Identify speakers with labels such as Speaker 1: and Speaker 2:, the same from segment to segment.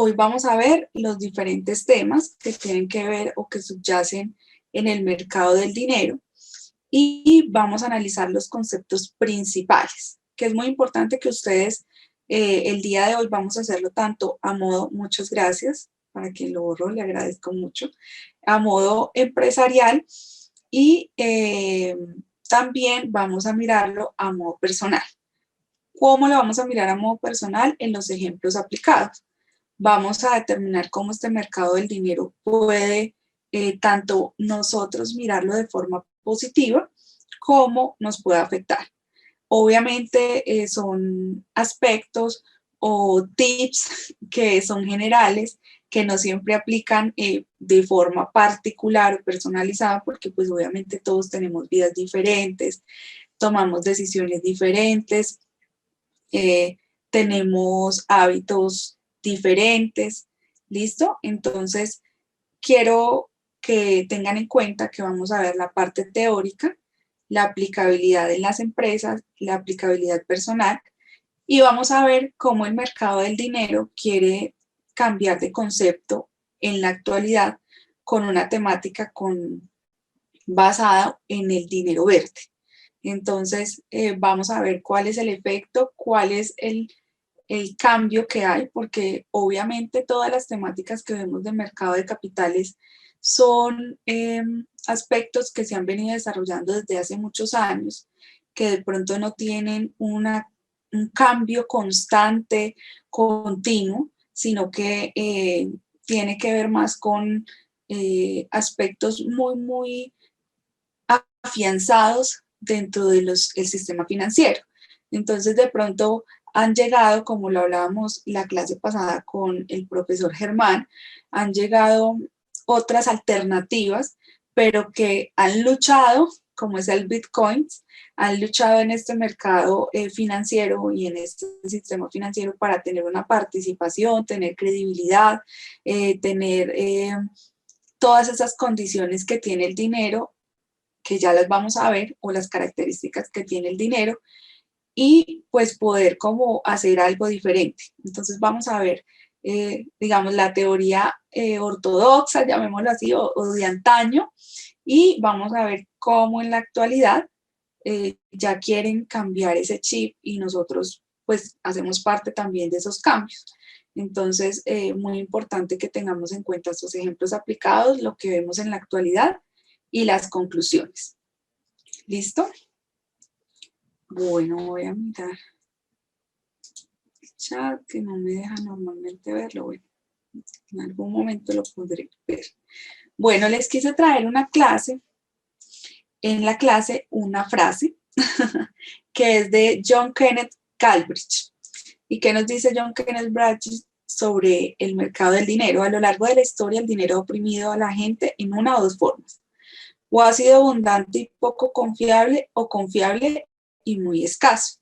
Speaker 1: hoy vamos a ver los diferentes temas que tienen que ver o que subyacen en el mercado del dinero y vamos a analizar los conceptos principales, que es muy importante que ustedes el día de hoy vamos a hacerlo tanto a modo, muchas gracias, para quien lo borró, le agradezco mucho, a modo empresarial y también vamos a mirarlo a modo personal. ¿Cómo lo vamos a mirar a modo personal? En los ejemplos aplicados. Vamos a determinar cómo este mercado del dinero puede tanto nosotros mirarlo de forma positiva como nos puede afectar. Obviamente son aspectos o tips que son generales, que no siempre aplican de forma particular o personalizada, porque pues obviamente todos tenemos vidas diferentes, tomamos decisiones diferentes, tenemos hábitos diferentes, ¿listo? Entonces, quiero que tengan en cuenta que vamos a ver la parte teórica, la aplicabilidad en las empresas, la aplicabilidad personal, y vamos a ver cómo el mercado del dinero quiere cambiar de concepto en la actualidad con una temática basada en el dinero verde. Entonces, vamos a ver cuál es el efecto, cuál es el cambio que hay, porque obviamente todas las temáticas que vemos del mercado de capitales son aspectos que se han venido desarrollando desde hace muchos años, que de pronto no tienen un cambio constante, continuo, sino que tiene que ver más con aspectos muy afianzados dentro del sistema financiero. Entonces, de pronto han llegado, como lo hablábamos la clase pasada con el profesor Germán, han llegado otras alternativas, pero que han luchado, como es el Bitcoin, han luchado en este mercado financiero y en este sistema financiero para tener una participación, tener credibilidad, tener todas esas condiciones que tiene el dinero, que ya las vamos a ver, o las características que tiene el dinero, y pues poder como hacer algo diferente. Entonces vamos a ver, digamos, la teoría ortodoxa, llamémoslo así, o de antaño, y vamos a ver cómo en la actualidad ya quieren cambiar ese chip y nosotros pues hacemos parte también de esos cambios. Entonces, muy importante que tengamos en cuenta estos ejemplos aplicados, lo que vemos en la actualidad y las conclusiones. ¿Listo? Bueno, voy a mirar el chat que no me deja normalmente verlo. Bueno, en algún momento lo podré ver. Bueno, les quise traer una clase, en la clase una frase que es de John Kenneth Galbraith. ¿Y qué nos dice John Kenneth Galbraith sobre el mercado del dinero? A lo largo de la historia, el dinero ha oprimido a la gente en una o dos formas. O ha sido abundante y poco confiable, o confiable y muy escaso.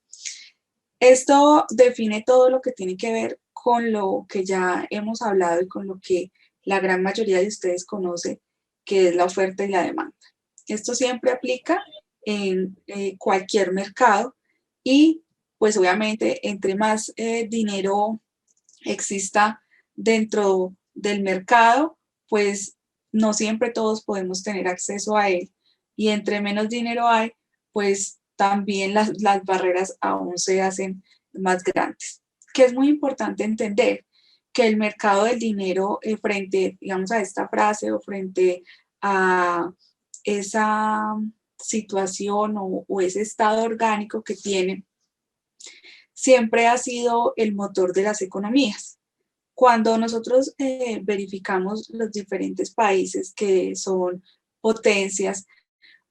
Speaker 1: Esto define todo lo que tiene que ver con lo que ya hemos hablado y con lo que la gran mayoría de ustedes conoce, que es la oferta y la demanda. Esto siempre aplica en cualquier mercado y pues obviamente entre más dinero exista dentro del mercado, pues no siempre todos podemos tener acceso a él, y entre menos dinero hay, pues también las barreras aún se hacen más grandes. Que es muy importante entender que el mercado del dinero frente, digamos, a esta frase o frente a esa situación o ese estado orgánico que tiene, siempre ha sido el motor de las economías. Cuando nosotros verificamos los diferentes países que son potencias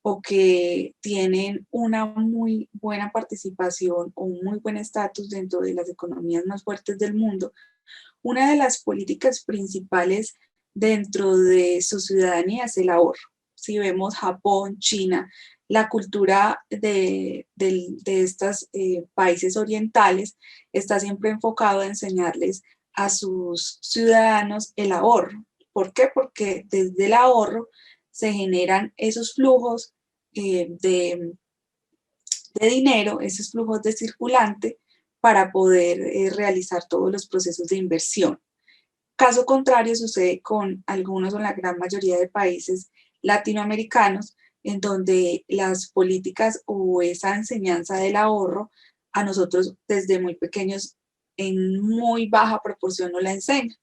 Speaker 1: o que tienen una muy buena participación o un muy buen estatus dentro de las economías más fuertes del mundo, una de las políticas principales dentro de su ciudadanía es el ahorro. Si vemos Japón, China, la cultura de estos países orientales está siempre enfocado a enseñarles a sus ciudadanos el ahorro. ¿Por qué? Porque desde el ahorro se generan esos flujos de dinero, esos flujos de circulante para poder realizar todos los procesos de inversión. Caso contrario sucede con algunos o la gran mayoría de países latinoamericanos, en donde las políticas o esa enseñanza del ahorro a nosotros desde muy pequeños en muy baja proporción nos la enseñan.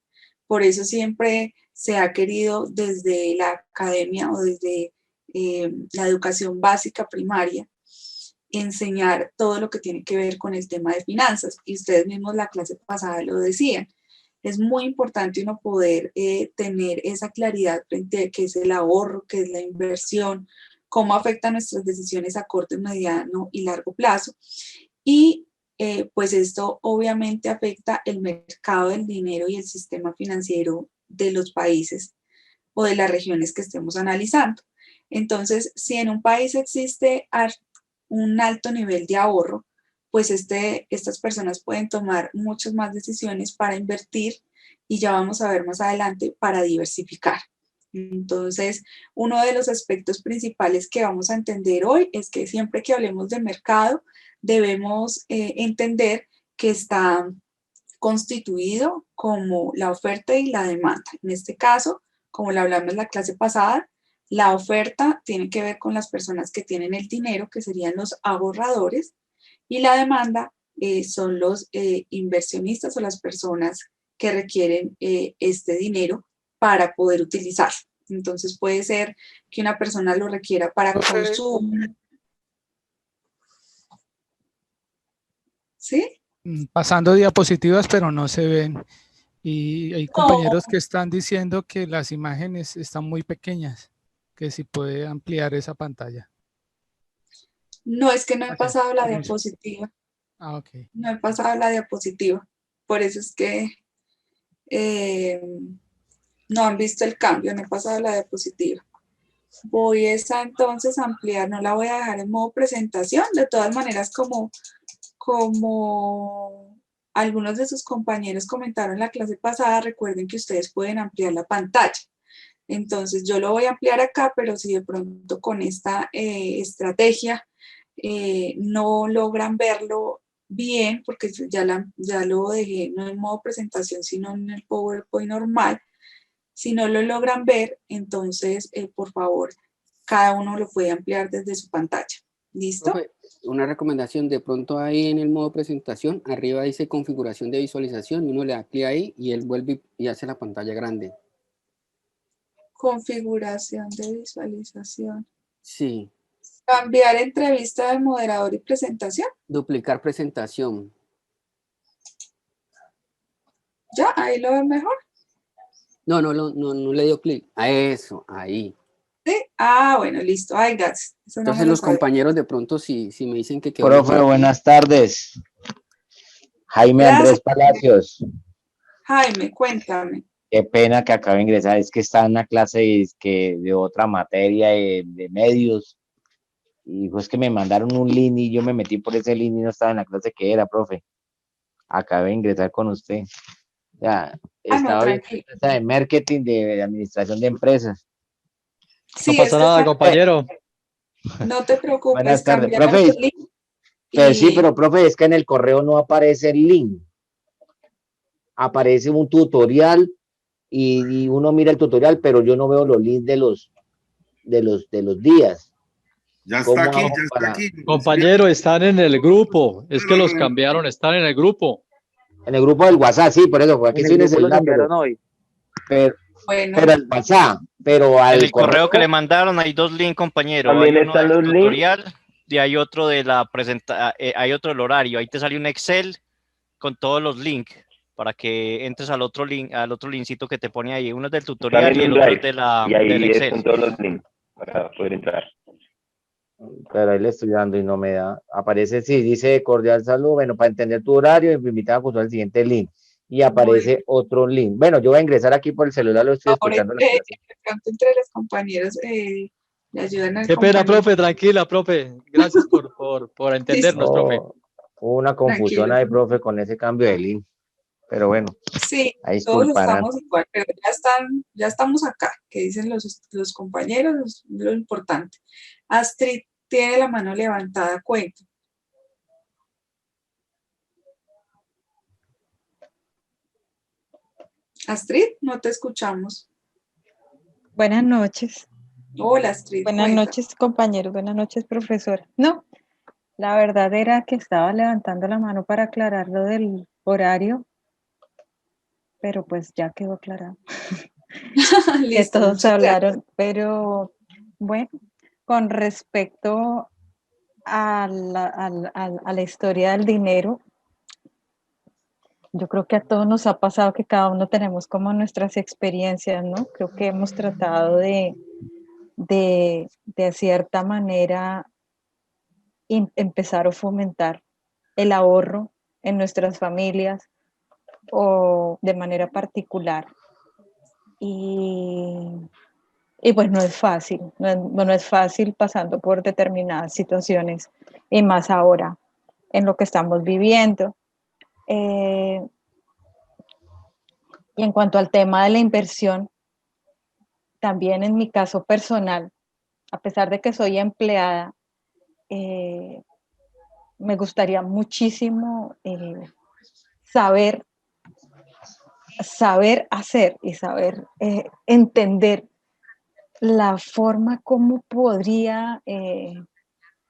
Speaker 1: Por eso siempre se ha querido desde la academia o desde la educación básica primaria enseñar todo lo que tiene que ver con el tema de finanzas. Y ustedes mismos la clase pasada lo decían. Es muy importante uno poder tener esa claridad frente a qué es el ahorro, qué es la inversión, cómo afecta nuestras decisiones a corto, mediano y largo plazo. Y pues esto obviamente afecta el mercado del dinero y el sistema financiero de los países o de las regiones que estemos analizando. Entonces, si en un país existe un alto nivel de ahorro, pues estas personas pueden tomar muchas más decisiones para invertir y ya vamos a ver más adelante para diversificar. Entonces, uno de los aspectos principales que vamos a entender hoy es que siempre que hablemos de mercado, debemos entender que está constituido como la oferta y la demanda. En este caso, como lo hablamos en la clase pasada, la oferta tiene que ver con las personas que tienen el dinero, que serían los ahorradores, y la demanda son los inversionistas o las personas que requieren este dinero para poder utilizarlo. Entonces puede ser que una persona lo requiera para consumo. ¿Sí?
Speaker 2: Pasando diapositivas, pero no se ven. Y hay compañeros que están diciendo que las imágenes están muy pequeñas, que si puede ampliar esa pantalla.
Speaker 1: No, es que no he pasado la diapositiva.
Speaker 2: Ah, ok.
Speaker 1: No he pasado la diapositiva. Por eso es que no han visto el cambio, no he pasado la diapositiva. Voy a entonces ampliar, no la voy a dejar en modo presentación. De todas maneras, como algunos de sus compañeros comentaron en la clase pasada, recuerden que ustedes pueden ampliar la pantalla. Entonces yo lo voy a ampliar acá, pero si de pronto con esta estrategia no logran verlo bien, porque ya lo dejé no en modo presentación, sino en el PowerPoint normal. Si no lo logran ver, entonces, por favor, cada uno lo puede ampliar desde su pantalla. ¿Listo?
Speaker 3: Profe, una recomendación, de pronto ahí en el modo presentación, arriba dice configuración de visualización, y uno le da clic ahí y él vuelve y hace la pantalla grande.
Speaker 1: Configuración de visualización.
Speaker 3: Sí.
Speaker 1: Cambiar entrevista del moderador y presentación.
Speaker 3: Duplicar presentación.
Speaker 1: Ya, ahí lo ven mejor.
Speaker 3: No le dio clic. A eso, ahí.
Speaker 1: ¿Sí? Ah, bueno, listo. Ay, gracias.
Speaker 3: Entonces los compañeros de pronto si me dicen que quedó
Speaker 4: Profe,
Speaker 3: mejor.
Speaker 4: buenas tardes. Jaime
Speaker 1: Gracias.
Speaker 4: Andrés Palacios.
Speaker 1: Jaime, cuéntame.
Speaker 4: Qué pena que acabo de ingresar. Es que estaba en una clase de otra materia de medios. Y pues que me mandaron un link y yo me metí por ese link y no estaba en la clase que era, profe. Acabé de ingresar con usted. Ya, estaba viendo
Speaker 1: tranquilo.
Speaker 4: la clase de marketing, de administración de empresas.
Speaker 1: Sí,
Speaker 5: no pasa nada, compañero.
Speaker 1: No te preocupes.
Speaker 4: Buenas tardes,
Speaker 1: Cambiar
Speaker 4: profe.
Speaker 1: el link
Speaker 4: Pues sí, pero profe, es que en el correo no aparece el link. Aparece un tutorial y uno mira el tutorial, pero yo no veo los links de los días.
Speaker 6: Ya está aquí, ya está aquí.
Speaker 5: Compañero, están en el grupo. Es que los cambiaron, están en el grupo.
Speaker 4: En el grupo del WhatsApp, sí, por eso, aquí estoy en el celular, pero el WhatsApp, pero al
Speaker 7: en el correo que le mandaron hay dos links, compañero. Hay uno del tutorial y hay otro de la hay otro del horario. Ahí te sale un Excel con todos los links para que entres al otro linkcito que te pone ahí. Uno es del tutorial y el otro es del Excel.
Speaker 8: Con todos los links para poder entrar.
Speaker 4: Pero ahí le estoy dando y no me da. Aparece, sí, dice cordial saludo, bueno, para entender tu horario, me invitaba a consultar el siguiente link. Y aparece otro link. Bueno, yo voy a ingresar aquí por el celular, lo estoy escuchando.
Speaker 1: De pronto entre los compañeros le ayudan al
Speaker 5: Qué pena, profe, tranquila, profe. Gracias por entendernos, profe.
Speaker 4: Una confusión ahí, profe, con ese cambio de link. Pero bueno,
Speaker 1: sí,
Speaker 4: ahí
Speaker 1: todos
Speaker 4: disculparán.
Speaker 1: estamos igual, pero ya estamos acá, que dicen los compañeros, es lo importante. Astrid tiene la mano levantada, cuenta. Astrid, no te escuchamos.
Speaker 9: Buenas noches.
Speaker 1: Hola, Astrid.
Speaker 9: Buenas noches, compañeros. Buenas noches, profesora. No, la verdad era que estaba levantando la mano para aclarar lo del horario, pero pues ya quedó aclarado. Que todos hablaron, pero bueno, con respecto a la historia del dinero, yo creo que a todos nos ha pasado que cada uno tenemos como nuestras experiencias, ¿no? Creo que hemos tratado de cierta manera empezar o fomentar el ahorro en nuestras familias o de manera particular. Y pues no es fácil, no es fácil pasando por determinadas situaciones y más ahora en lo que estamos viviendo. Y en cuanto al tema de la inversión, también en mi caso personal, a pesar de que soy empleada, me gustaría muchísimo saber hacer y saber entender la forma como podría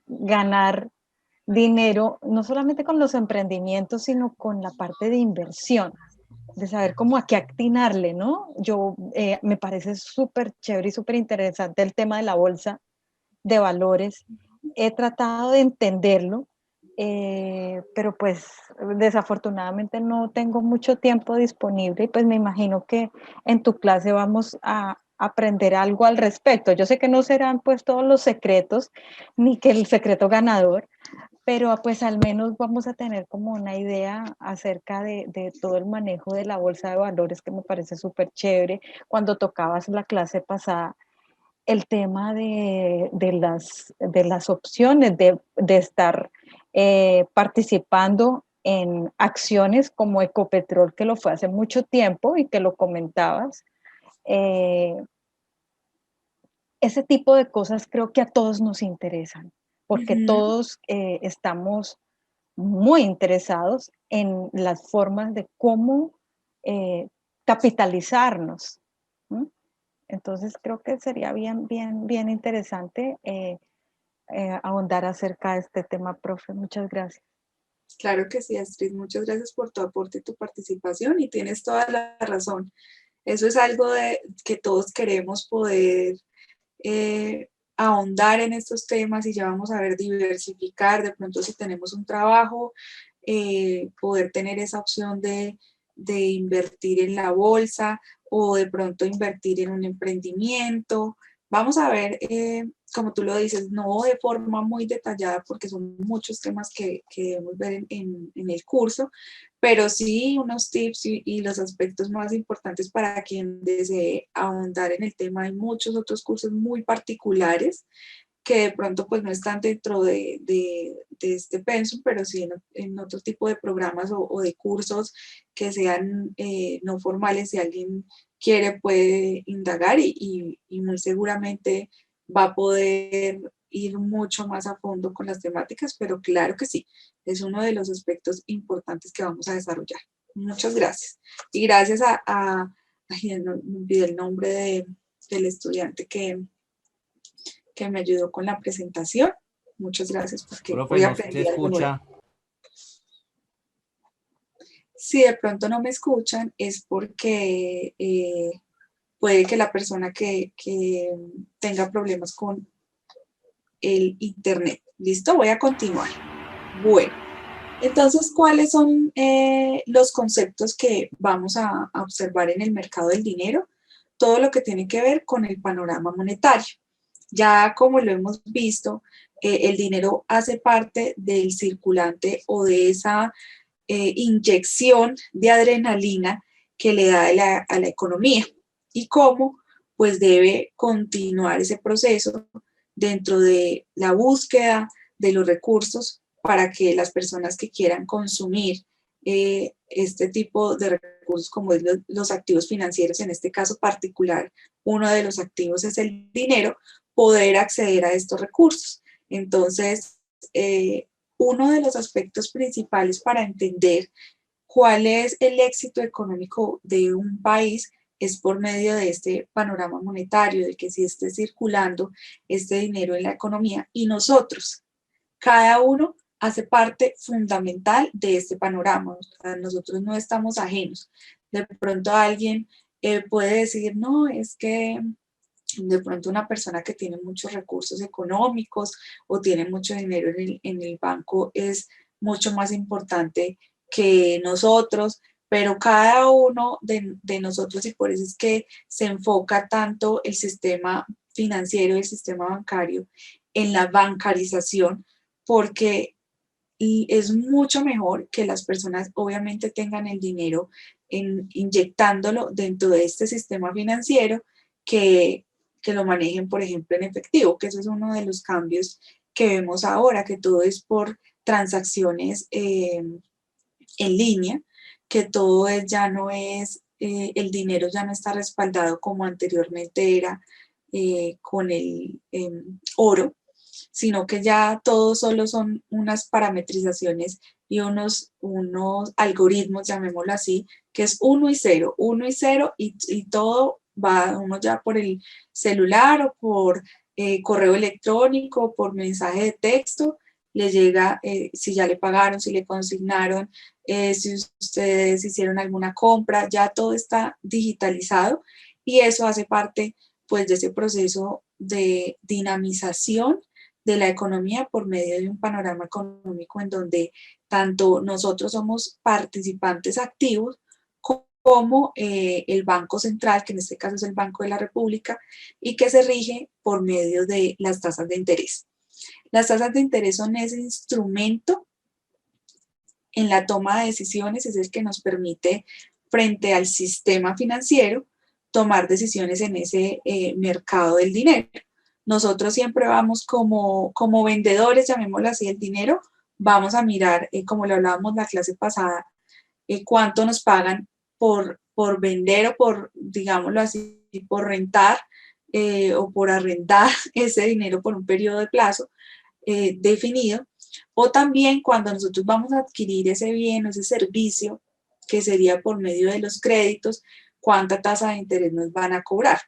Speaker 9: ganar dinero, no solamente con los emprendimientos, sino con la parte de inversión, de saber cómo a qué atinarle, ¿no? Yo me parece súper chévere y súper interesante el tema de la bolsa de valores. He tratado de entenderlo, pero pues desafortunadamente no tengo mucho tiempo disponible y pues me imagino que en tu clase vamos a aprender algo al respecto. Yo sé que no serán pues todos los secretos, ni que el secreto ganador, pero pues al menos vamos a tener como una idea acerca de todo el manejo de la bolsa de valores, que me parece súper chévere. Cuando tocabas la clase pasada, el tema de las opciones de estar participando en acciones como Ecopetrol, que lo fue hace mucho tiempo y que lo comentabas. Ese tipo de cosas creo que a todos nos interesan, porque todos estamos muy interesados en las formas de cómo capitalizarnos. ¿Mm? Entonces creo que sería bien interesante ahondar acerca de este tema, profe. Muchas gracias.
Speaker 1: Claro que sí, Astrid. Muchas gracias por tu aporte y tu participación y tienes toda la razón. Eso es algo que todos queremos poder ahondar en estos temas y ya vamos a ver diversificar, de pronto si tenemos un trabajo, poder tener esa opción de invertir en la bolsa o de pronto invertir en un emprendimiento. Vamos a ver, como tú lo dices, no de forma muy detallada porque son muchos temas que debemos ver en el curso, pero sí unos tips y los aspectos más importantes para quien desee ahondar en el tema. Hay muchos otros cursos muy particulares que de pronto pues no están dentro de este pensum, pero sí en otro tipo de programas o de cursos que sean no formales. Si alguien quiere puede indagar y muy seguramente va a poder ir mucho más a fondo con las temáticas, pero claro que sí, es uno de los aspectos importantes que vamos a desarrollar. Muchas gracias. Y gracias no me olvidé el nombre del estudiante que me ayudó con la presentación. Muchas gracias porque
Speaker 10: Profe,
Speaker 1: hoy
Speaker 10: no
Speaker 1: aprendí
Speaker 10: se
Speaker 1: algo nuevo.
Speaker 10: escucha.
Speaker 1: Si de pronto no me escuchan es porque puede que la persona que tenga problemas con el internet. ¿Listo? Voy a continuar. Bueno, entonces, ¿cuáles son los conceptos que vamos a observar en el mercado del dinero? Todo lo que tiene que ver con el panorama monetario. Ya como lo hemos visto, el dinero hace parte del circulante o de esa inyección de adrenalina que le da a la economía y cómo pues debe continuar ese proceso dentro de la búsqueda de los recursos para que las personas que quieran consumir este tipo de recursos como es los activos financieros, en este caso particular, uno de los activos es el dinero, poder acceder a estos recursos. Entonces, uno de los aspectos principales para entender cuál es el éxito económico de un país, es por medio de este panorama monetario, de que si esté circulando este dinero en la economía, y nosotros, cada uno hace parte fundamental de este panorama. O sea, nosotros no estamos ajenos. De pronto alguien puede decir, no, es que de pronto una persona que tiene muchos recursos económicos o tiene mucho dinero en el banco es mucho más importante que nosotros, pero cada uno de nosotros, y por eso es que se enfoca tanto el sistema financiero y el sistema bancario en la bancarización, porque es mucho mejor que las personas obviamente tengan el dinero inyectándolo dentro de este sistema financiero que lo manejen, por ejemplo, en efectivo, que eso es uno de los cambios que vemos ahora, que todo es por transacciones en línea, que todo ya no es, el dinero ya no está respaldado como anteriormente era con el oro, sino que ya todo solo son unas parametrizaciones y unos algoritmos, llamémoslo así, que es 1 y 0, 1 y 0 y todo va uno ya por el celular o por correo electrónico, por mensaje de texto, le llega si ya le pagaron, si le consignaron, si ustedes hicieron alguna compra, ya todo está digitalizado y eso hace parte pues de ese proceso de dinamización de la economía por medio de un panorama económico en donde tanto nosotros somos participantes activos como el Banco Central, que en este caso es el Banco de la República, y que se rige por medio de las tasas de interés. Las tasas de interés son ese instrumento en la toma de decisiones, es el que nos permite, frente al sistema financiero, tomar decisiones en ese mercado del dinero. Nosotros siempre vamos como vendedores, llamémoslo así, del dinero, vamos a mirar, como lo hablábamos la clase pasada, cuánto nos pagan por vender o por, digámoslo así, por rentar o por arrendar ese dinero por un periodo de plazo definido, o también cuando nosotros vamos a adquirir ese bien o ese servicio, que sería por medio de los créditos, cuánta tasa de interés nos van a cobrar.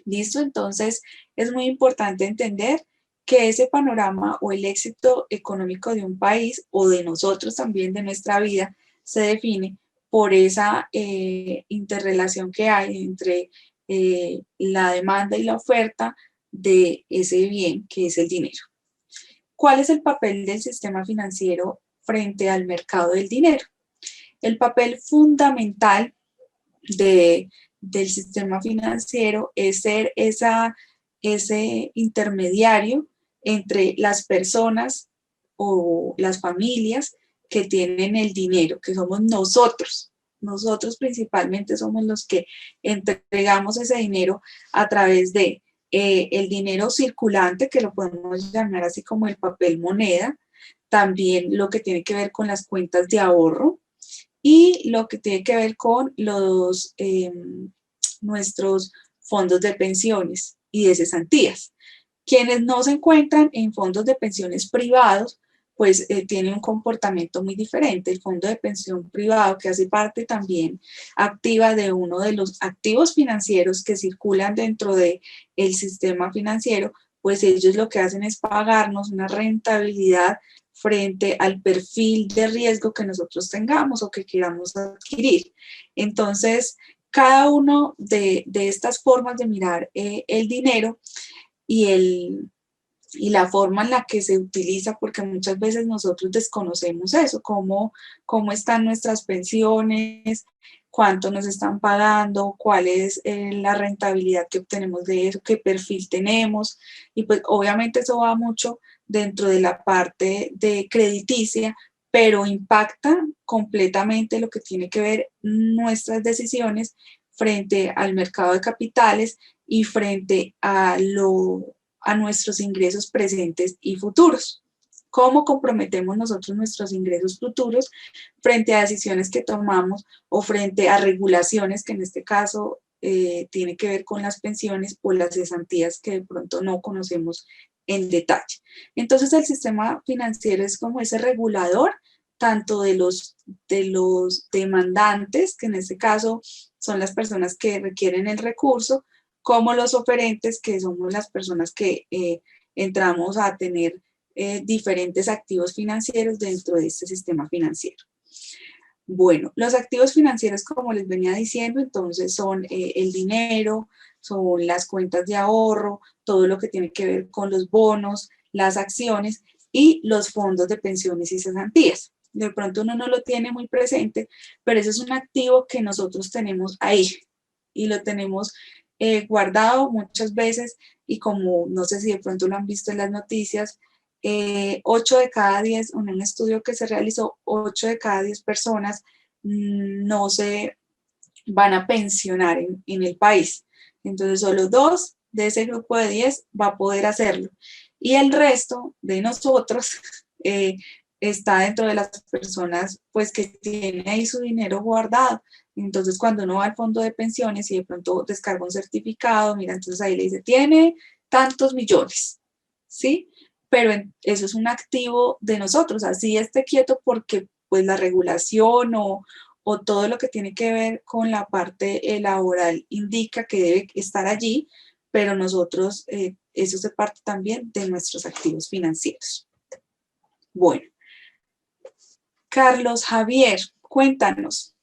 Speaker 1: ¿Listo? Entonces, es muy importante entender que ese panorama o el éxito económico de un país o de nosotros también, de nuestra vida, se define por esa interrelación que hay entre la demanda y la oferta de ese bien que es el dinero. ¿Cuál es el papel del sistema financiero frente al mercado del dinero? El papel fundamental del sistema financiero es ser ese intermediario entre las personas o las familias que tienen el dinero, que somos nosotros. Nosotros principalmente somos los que entregamos ese dinero a través de el dinero circulante, que lo podemos llamar así como el papel moneda, también lo que tiene que ver con las cuentas de ahorro y lo que tiene que ver con nuestros fondos de pensiones y de cesantías. Quienes no se encuentran en fondos de pensiones privados, pues tiene un comportamiento muy diferente. El fondo de pensión privado, que hace parte también activa de uno de los activos financieros que circulan dentro del sistema financiero, pues ellos lo que hacen es pagarnos una rentabilidad frente al perfil de riesgo que nosotros tengamos o que queramos adquirir. Entonces, cada uno de estas formas de mirar el dinero y la forma en la que se utiliza, porque muchas veces nosotros desconocemos eso, cómo están nuestras pensiones, cuánto nos están pagando, cuál es la rentabilidad que obtenemos de eso, qué perfil tenemos, y pues obviamente eso va mucho dentro de la parte de crediticia, pero impacta completamente lo que tiene que ver nuestras decisiones frente al mercado de capitales y frente a nuestros ingresos presentes y futuros. ¿Cómo comprometemos nosotros nuestros ingresos futuros frente a decisiones que tomamos o frente a regulaciones que en este caso tiene que ver con las pensiones o las cesantías que de pronto no conocemos en detalle? Entonces el sistema financiero es como ese regulador tanto de los demandantes, que en este caso son las personas que requieren el recurso, como los oferentes, que somos las personas que entramos a tener diferentes activos financieros dentro de este sistema financiero. Bueno, los activos financieros, como les venía diciendo, entonces son el dinero, son las cuentas de ahorro, todo lo que tiene que ver con los bonos, las acciones y los fondos de pensiones y cesantías. De pronto uno no lo tiene muy presente, pero eso es un activo que nosotros tenemos ahí y lo tenemos guardado muchas veces, y como no sé si de pronto lo han visto en las noticias, 8 de cada 10, en un estudio que se realizó, 8 de cada 10 personas no se van a pensionar en el país. Entonces solo 2 de ese grupo de 10 va a poder hacerlo. Y el resto de nosotros está dentro de las personas pues que tienen ahí su dinero guardado. Entonces cuando uno va al fondo de pensiones y de pronto descarga un certificado, mira, entonces ahí le dice, tiene tantos millones, ¿sí? Pero eso es un activo de nosotros, así esté quieto porque pues la regulación o todo lo que tiene que ver con la parte laboral indica que debe estar allí, pero nosotros, eso se parte también de nuestros activos financieros. Bueno, Carlos Javier, cuéntanos.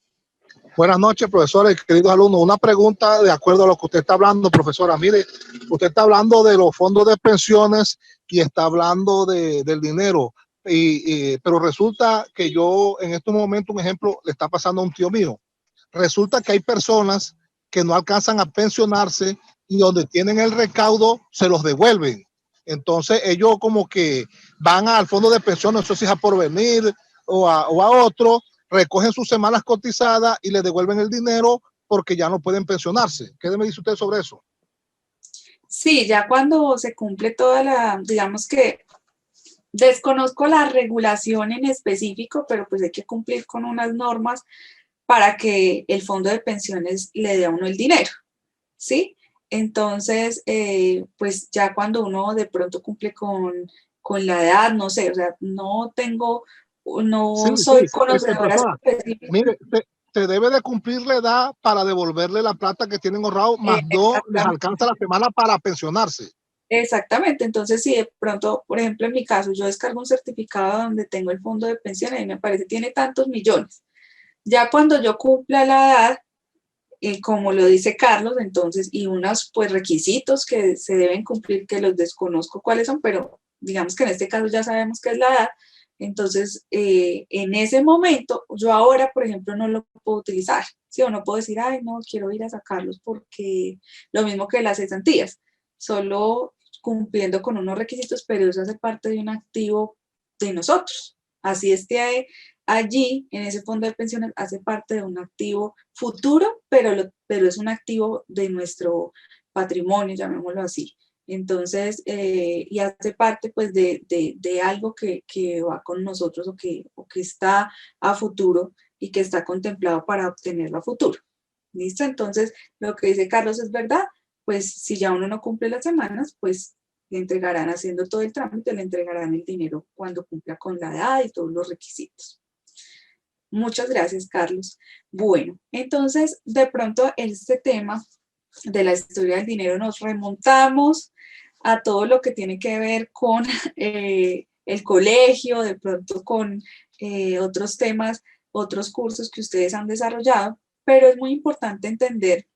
Speaker 10: Buenas noches, profesores, queridos alumnos. Una pregunta de acuerdo a lo que usted está hablando, profesora. Mire, usted está hablando de los fondos de pensiones y está hablando del dinero, pero resulta que yo en este momento, un ejemplo, le está pasando a un tío mío. Resulta que hay personas que no alcanzan a pensionarse y donde tienen el recaudo se los devuelven. Entonces ellos como que van al fondo de pensiones, no sé si es a Porvenir o a otro, recogen sus semanas cotizadas y le devuelven el dinero porque ya no pueden pensionarse. ¿Qué me dice usted sobre eso?
Speaker 1: Sí, ya cuando se cumple toda la, digamos que desconozco la regulación en específico, pero pues hay que cumplir con unas normas para que el fondo de pensiones le dé a uno el dinero, ¿sí? Entonces, pues ya cuando uno de pronto cumple con la edad, no sé, o sea, no tengo, no soy conocedora específica.
Speaker 10: Mire, se debe de cumplir la edad para devolverle la plata que tienen ahorrado, más no les alcanza la semana para pensionarse.
Speaker 1: Exactamente, entonces si de pronto, por ejemplo, en mi caso, yo descargo un certificado donde tengo el fondo de pensiones y me parece tiene tantos millones. Ya cuando yo cumpla la edad, como lo dice Carlos, entonces, y unos pues requisitos que se deben cumplir, que los desconozco cuáles son, pero digamos que en este caso ya sabemos qué es la edad. Entonces, en ese momento, yo ahora, por ejemplo, no lo puedo utilizar, ¿sí? O no puedo decir, ay, no, quiero ir a sacarlos porque lo mismo que las cesantías, solo cumpliendo con unos requisitos, pero eso hace parte de un activo de nosotros. Así esté allí, en ese fondo de pensiones, hace parte de un activo futuro, pero es un activo de nuestro patrimonio, llamémoslo así. Entonces, y hace parte pues de algo que va con nosotros o que está a futuro y que está contemplado para obtenerlo a futuro. ¿Listo? Entonces, lo que dice Carlos es verdad, pues si ya uno no cumple las semanas, pues le entregarán, haciendo todo el trámite, le entregarán el dinero cuando cumpla con la edad y todos los requisitos. Muchas gracias, Carlos. Bueno, entonces, de pronto, este tema de la historia del dinero nos remontamos a todo lo que tiene que ver con el colegio, de pronto con otros temas, otros cursos que ustedes han desarrollado, pero es muy importante entender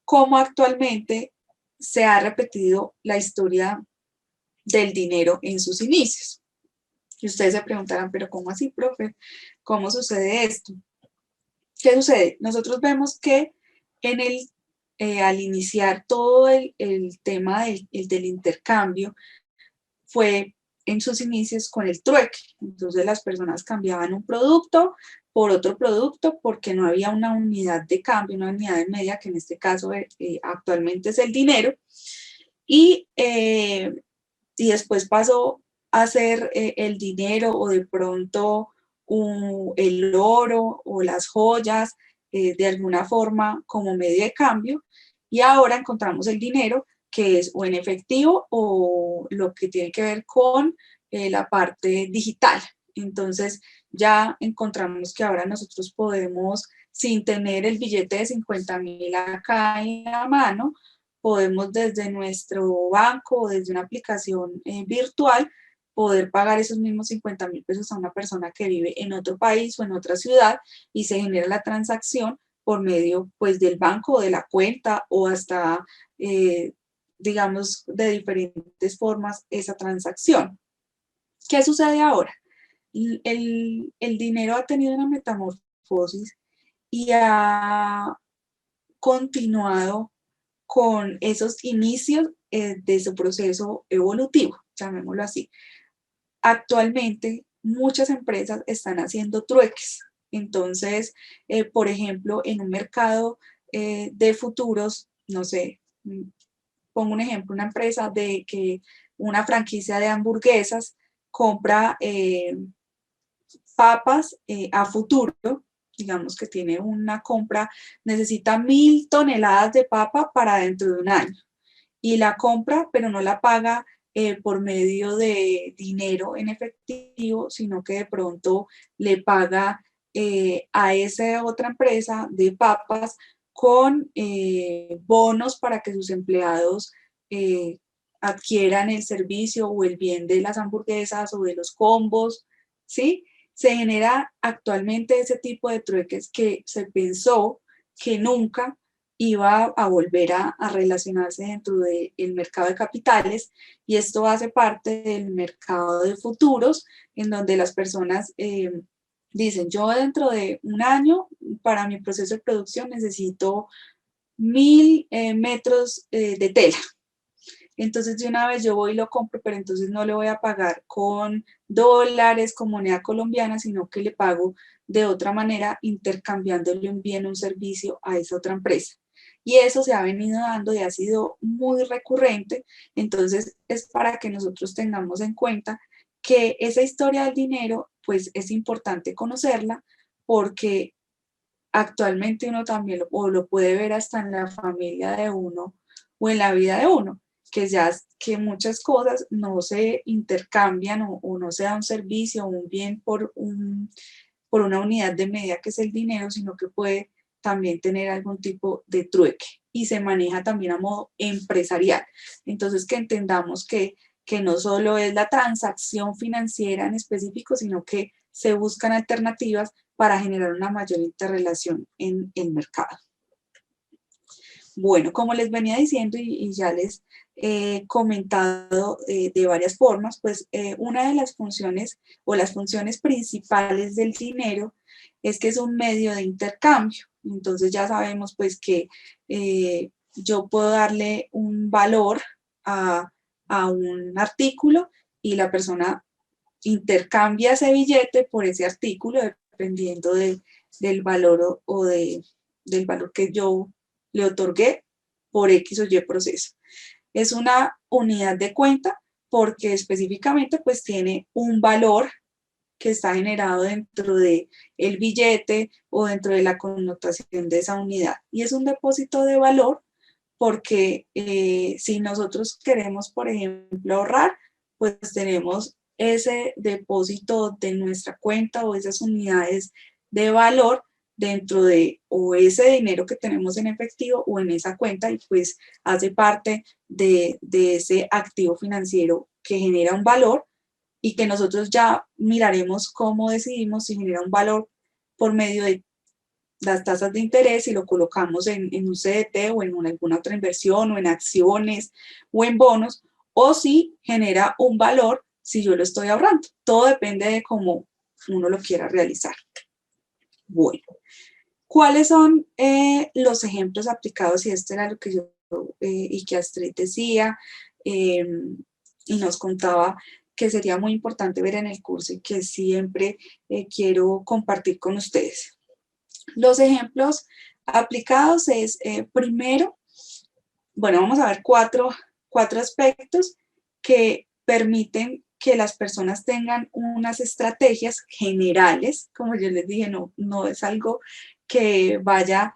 Speaker 1: cómo actualmente se ha repetido la historia del dinero en sus inicios. Y ustedes se preguntarán, pero ¿cómo así, profe? ¿Cómo sucede esto? ¿Qué sucede? Nosotros vemos que al iniciar todo el tema del intercambio, fue en sus inicios con el trueque. Entonces las personas cambiaban un producto por otro producto porque no había una unidad de cambio, una unidad de medida, que en este caso actualmente es el dinero. Y después pasó a ser el dinero o de pronto el oro o las joyas, de alguna forma como medio de cambio, y ahora encontramos el dinero que es o en efectivo o lo que tiene que ver con la parte digital, Entonces ya encontramos que ahora nosotros podemos, sin tener el billete de 50.000 acá en la mano, podemos desde nuestro banco o desde una aplicación virtual poder pagar esos mismos 50.000 pesos a una persona que vive en otro país o en otra ciudad, y se genera la transacción por medio pues del banco o de la cuenta, o hasta digamos de diferentes formas esa transacción. ¿Qué sucede ahora? El dinero ha tenido una metamorfosis y ha continuado con esos inicios de su proceso evolutivo, llamémoslo así. Actualmente muchas empresas están haciendo trueques. Entonces, por ejemplo, en un mercado de futuros, no sé, pongo un ejemplo, una empresa de que una franquicia de hamburguesas compra papas a futuro, digamos que tiene una compra, necesita 1.000 toneladas de papa para dentro de un año, y la compra, pero no la paga por medio de dinero en efectivo, sino que de pronto le paga a esa otra empresa de papas con bonos para que sus empleados adquieran el servicio o el bien de las hamburguesas o de los combos, ¿sí? Se genera actualmente ese tipo de trueques que se pensó que nunca iba a volver a relacionarse dentro del mercado de capitales, y esto hace parte del mercado de futuros, en donde las personas dicen, yo dentro de un año para mi proceso de producción necesito 1.000 metros de tela. Entonces de una vez yo voy y lo compro, pero entonces no le voy a pagar con dólares, con moneda colombiana, sino que le pago de otra manera, intercambiándole un bien o un servicio a esa otra empresa. Y eso se ha venido dando y ha sido muy recurrente. Entonces es para que nosotros tengamos en cuenta que esa historia del dinero, pues es importante conocerla, porque actualmente uno también lo puede ver hasta en la familia de uno o en la vida de uno, que muchas cosas no se intercambian o no se da un servicio o un bien por una unidad de medida que es el dinero, sino que puede también tener algún tipo de trueque, y se maneja también a modo empresarial. Entonces que entendamos que no solo es la transacción financiera en específico, sino que se buscan alternativas para generar una mayor interrelación en el mercado. Bueno, como les venía diciendo y ya les he comentado de varias formas, pues una de las funciones o las funciones principales del dinero es que es un medio de intercambio. Entonces ya sabemos pues que yo puedo darle un valor a un artículo y la persona intercambia ese billete por ese artículo dependiendo del valor del valor que yo le otorgué por X o Y proceso. Es una unidad de cuenta porque específicamente pues tiene un valor que está generado dentro del billete o dentro de la connotación de esa unidad. Y es un depósito de valor porque si nosotros queremos, por ejemplo, ahorrar, pues tenemos ese depósito de nuestra cuenta o esas unidades de valor dentro de o ese dinero que tenemos en efectivo o en esa cuenta, y pues hace parte de ese activo financiero que genera un valor, y que nosotros ya miraremos cómo decidimos si genera un valor por medio de las tasas de interés y lo colocamos en un CDT o en alguna otra inversión o en acciones o en bonos, o si genera un valor si yo lo estoy ahorrando. Todo depende de cómo uno lo quiera realizar. Bueno, ¿cuáles son los ejemplos aplicados? Y esto era lo que yo y que Astrid decía y nos contaba que sería muy importante ver en el curso y que siempre quiero compartir con ustedes. Los ejemplos aplicados es, primero, bueno, vamos a ver cuatro aspectos que permiten que las personas tengan unas estrategias generales. Como yo les dije, no es algo que vaya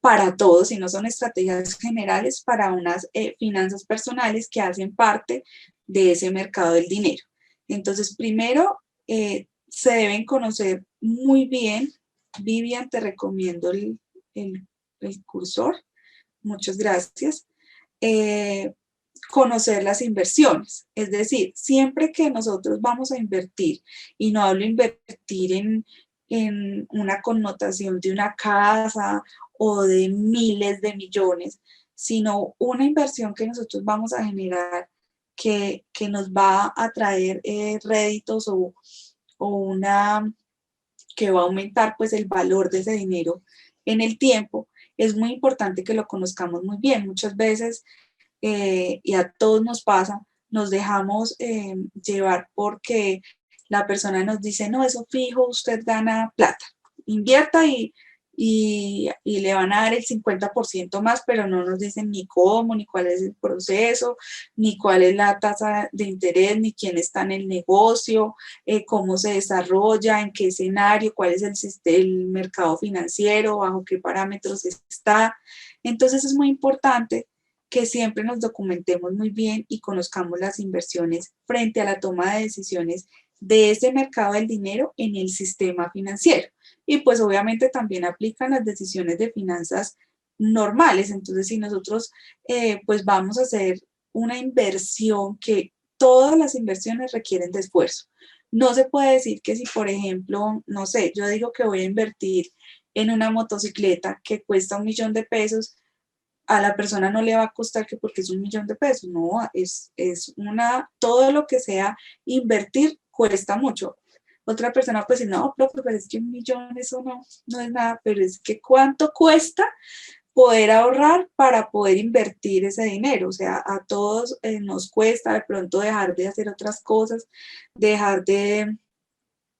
Speaker 1: para todos, sino son estrategias generales para unas finanzas personales que hacen parte de ese mercado del dinero. Entonces, primero, se deben conocer muy bien. Vivian, te recomiendo el cursor. Muchas gracias. Conocer las inversiones, es decir, siempre que nosotros vamos a invertir, y no hablo invertir en una connotación de una casa o de miles de millones, sino una inversión que nosotros vamos a generar que nos va a traer réditos o que va a aumentar pues el valor de ese dinero en el tiempo. Es muy importante que lo conozcamos muy bien. Muchas veces, y a todos nos pasa, nos dejamos llevar porque la persona nos dice, no, eso fijo, usted gana plata, invierta y le van a dar el 50% más, pero no nos dicen ni cómo, ni cuál es el proceso, ni cuál es la tasa de interés, ni quién está en el negocio, cómo se desarrolla, en qué escenario, cuál es el mercado financiero, bajo qué parámetros está. Entonces es muy importante que siempre nos documentemos muy bien y conozcamos las inversiones frente a la toma de decisiones de ese mercado del dinero en el sistema financiero. Y pues obviamente también aplican las decisiones de finanzas normales. Entonces, si nosotros pues vamos a hacer una inversión, que todas las inversiones requieren de esfuerzo. No se puede decir que si, por ejemplo, no sé, yo digo que voy a invertir en una motocicleta que cuesta $1.000.000 de pesos, a la persona no le va a costar que porque es $1.000.000 de pesos, no, todo lo que sea invertir cuesta mucho. Otra persona puede decir, no, profe, pero es que $1.000.000 eso no es nada, pero es que ¿cuánto cuesta poder ahorrar para poder invertir ese dinero? O sea, a todos nos cuesta de pronto dejar de hacer otras cosas, dejar de,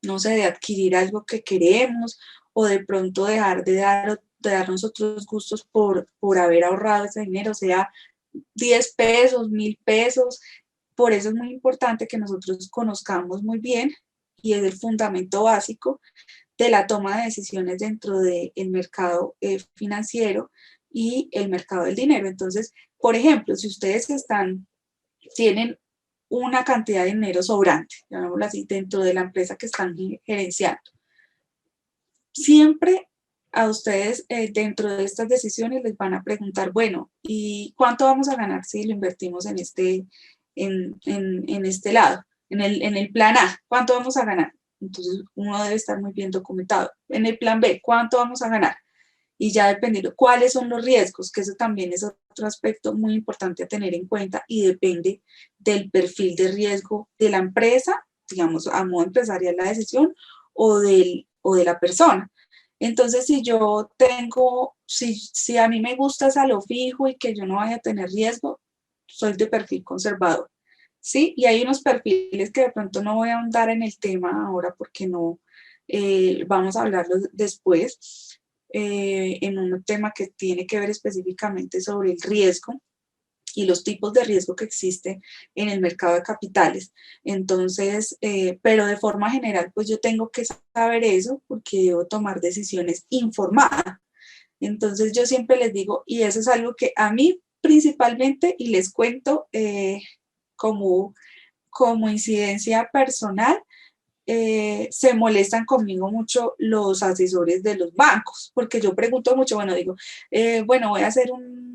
Speaker 1: no sé, de adquirir algo que queremos, o de pronto dejar de darnos otros gustos por haber ahorrado ese dinero, sea 10 pesos, 1.000 pesos. Por eso es muy importante que nosotros conozcamos muy bien, y es el fundamento básico de la toma de decisiones dentro del mercado financiero y el mercado del dinero. Entonces, por ejemplo, si ustedes tienen una cantidad de dinero sobrante, llamémoslo así, dentro de la empresa que están gerenciando, siempre a ustedes dentro de estas decisiones les van a preguntar, bueno, ¿y cuánto vamos a ganar si lo invertimos en este lado, en el plan A? ¿Cuánto vamos a ganar? Entonces uno debe estar muy bien documentado. En el plan B, ¿cuánto vamos a ganar? Y ya dependiendo cuáles son los riesgos, que eso también es otro aspecto muy importante a tener en cuenta, y depende del perfil de riesgo de la empresa, digamos, a modo empresarial la decisión, o de la persona. Entonces, si a mí me gusta es a lo fijo y que yo no vaya a tener riesgo, soy de perfil conservador, ¿sí? Y hay unos perfiles que de pronto no voy a ahondar en el tema ahora porque no, vamos a hablarlo después, en un tema que tiene que ver específicamente sobre el riesgo y los tipos de riesgo que existen en el mercado de capitales. Entonces, pero de forma general, pues yo tengo que saber eso porque debo tomar decisiones informadas. Entonces yo siempre les digo, y eso es algo que a mí principalmente, y les cuento como incidencia personal, se molestan conmigo mucho los asesores de los bancos, porque yo pregunto mucho, bueno, digo, bueno, voy a hacer un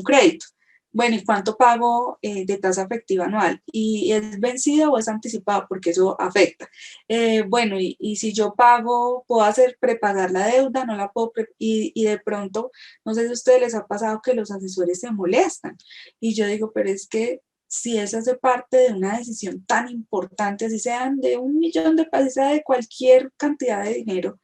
Speaker 1: crédito. Bueno, ¿y cuánto pago de tasa efectiva anual? ¿Y es vencido o es anticipado? Porque eso afecta. Bueno, y si yo pago, ¿puedo hacer prepagar la deuda? No la puedo y de pronto, no sé si a ustedes les ha pasado que los asesores se molestan. Y yo digo, pero es que si eso hace parte de una decisión tan importante, así sean de $1.000.000 de pesos, sea de cualquier cantidad de dinero,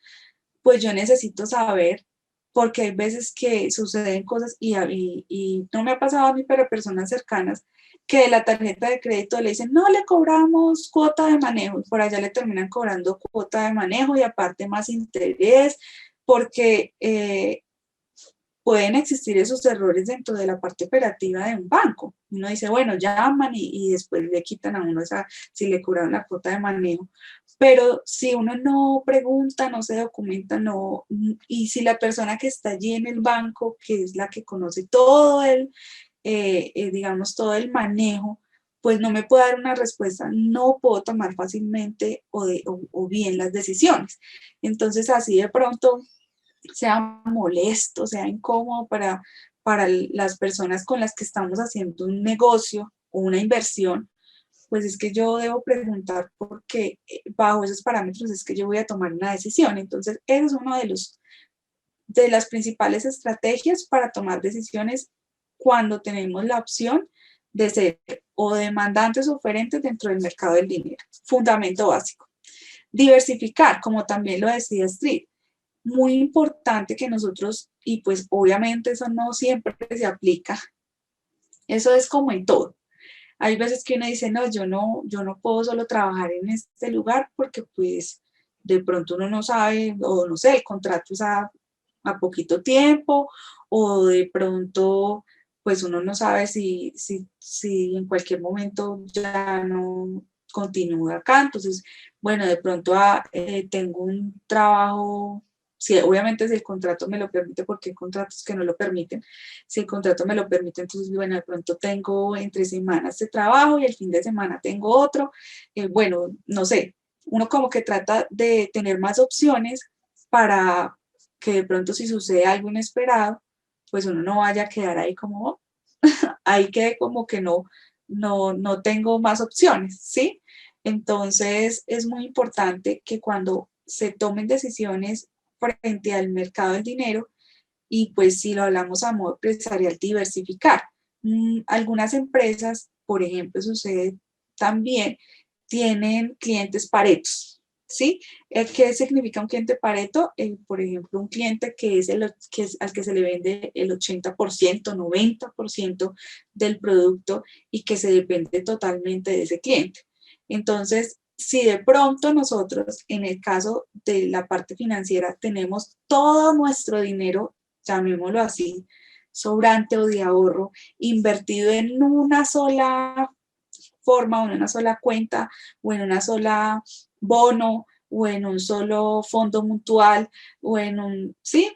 Speaker 1: pues yo necesito saber, porque hay veces que suceden cosas y no me ha pasado a mí, pero personas cercanas, que de la tarjeta de crédito le dicen, no le cobramos cuota de manejo, y por allá le terminan cobrando cuota de manejo y aparte más interés, porque pueden existir esos errores dentro de la parte operativa de un banco. Uno dice, bueno, llaman y después le quitan a uno si le cobraron la cuota de manejo. Pero si uno no pregunta, no se documenta, y si la persona que está allí en el banco, que es la que conoce todo digamos, todo el manejo, pues no me puede dar una respuesta, no puedo tomar fácilmente o bien las decisiones. Entonces así de pronto sea molesto, sea incómodo para las personas con las que estamos haciendo un negocio o una inversión, pues es que yo debo preguntar porque bajo esos parámetros es que yo voy a tomar una decisión. Entonces, ese es uno de las principales estrategias para tomar decisiones cuando tenemos la opción de ser o demandantes o oferentes dentro del mercado del dinero. Fundamento básico. Diversificar, como también lo decía Street. Muy importante que nosotros, y pues obviamente eso no siempre se aplica, eso es como en todo. Hay veces que uno dice, no, yo no puedo solo trabajar en este lugar porque pues de pronto uno no sabe, o no sé, el contrato es a poquito tiempo, o de pronto pues uno no sabe si en cualquier momento ya no continúa acá. Entonces, bueno, de pronto tengo un trabajo, si, obviamente si el contrato me lo permite, porque hay contratos que no lo permiten. Si el contrato me lo permite, entonces, bueno, de pronto tengo entre semanas de trabajo y el fin de semana tengo otro. Bueno, no sé, uno como que trata de tener más opciones para que de pronto si sucede algo inesperado, pues uno no vaya a quedar ahí como, ahí quede como que no tengo más opciones, ¿sí? Entonces es muy importante que cuando se tomen decisiones frente al mercado del dinero, y pues si lo hablamos a modo empresarial, diversificar. Algunas empresas, por ejemplo, sucede también, tienen clientes paretos, ¿sí? ¿Qué significa un cliente pareto? Por ejemplo, un cliente que es al que se le vende el 80%, 90% del producto y que se depende totalmente de ese cliente. Entonces, si de pronto nosotros, en el caso de la parte financiera, tenemos todo nuestro dinero, llamémoslo así, sobrante o de ahorro, invertido en una sola forma, o en una sola cuenta, o en una sola bono, o en un solo fondo mutual, o en un, sí,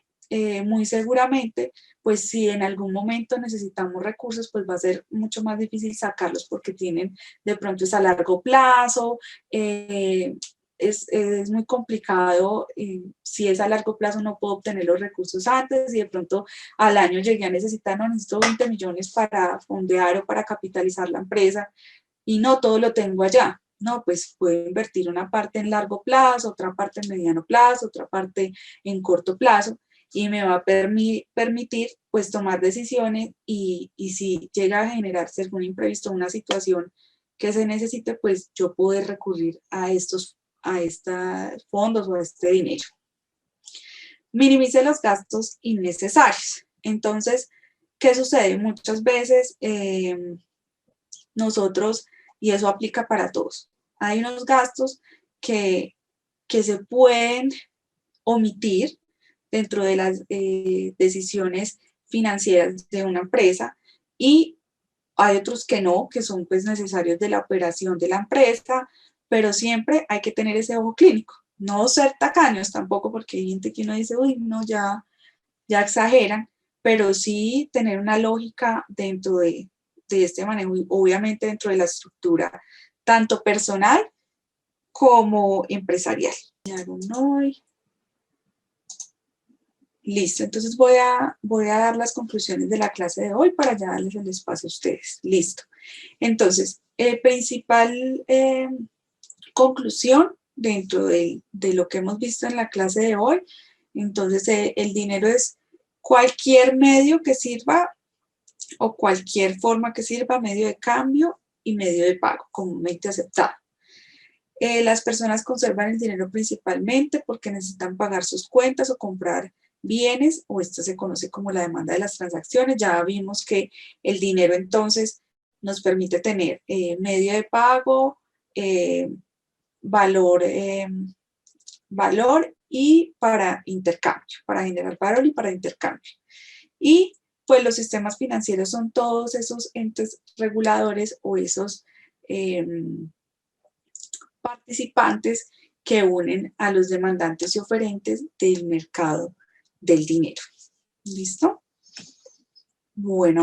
Speaker 1: muy seguramente, pues si en algún momento necesitamos recursos, pues va a ser mucho más difícil sacarlos porque tienen de pronto es a largo plazo, es muy complicado, si es a largo plazo no puedo obtener los recursos antes y de pronto al año llegué a necesitar, no necesito 20 millones para fondear o para capitalizar la empresa y no todo lo tengo allá. No, pues puedo invertir una parte en largo plazo, otra parte en mediano plazo, otra parte en corto plazo y me va a permitir pues tomar decisiones y si llega a generarse algún imprevisto, una situación que se necesite, pues yo poder recurrir a estos fondos o a este dinero. Minimice los gastos innecesarios. Entonces, ¿qué sucede? Muchas veces nosotros, y eso aplica para todos, hay unos gastos que se pueden omitir dentro de las decisiones financieras de una empresa y hay otros que no, que son pues necesarios de la operación de la empresa, pero siempre hay que tener ese ojo clínico, no ser tacaños tampoco, porque hay gente que uno dice, uy, no, ya exageran, pero sí tener una lógica dentro de este manejo y obviamente dentro de la estructura tanto personal como empresarial. Listo, entonces voy a dar las conclusiones de la clase de hoy para ya darles el espacio a ustedes. Listo. Entonces, principal conclusión dentro de lo que hemos visto en la clase de hoy. Entonces, el dinero es cualquier medio que sirva o cualquier forma que sirva, medio de cambio y medio de pago comúnmente aceptado. Las personas conservan el dinero principalmente porque necesitan pagar sus cuentas o comprar bienes, o esto se conoce como la demanda de las transacciones. Ya vimos que el dinero entonces nos permite tener medio de pago, valor y para intercambio, para generar valor y para intercambio. Y pues los sistemas financieros son todos esos entes reguladores o esos participantes que unen a los demandantes y oferentes del mercado del dinero. ¿Listo? Bueno.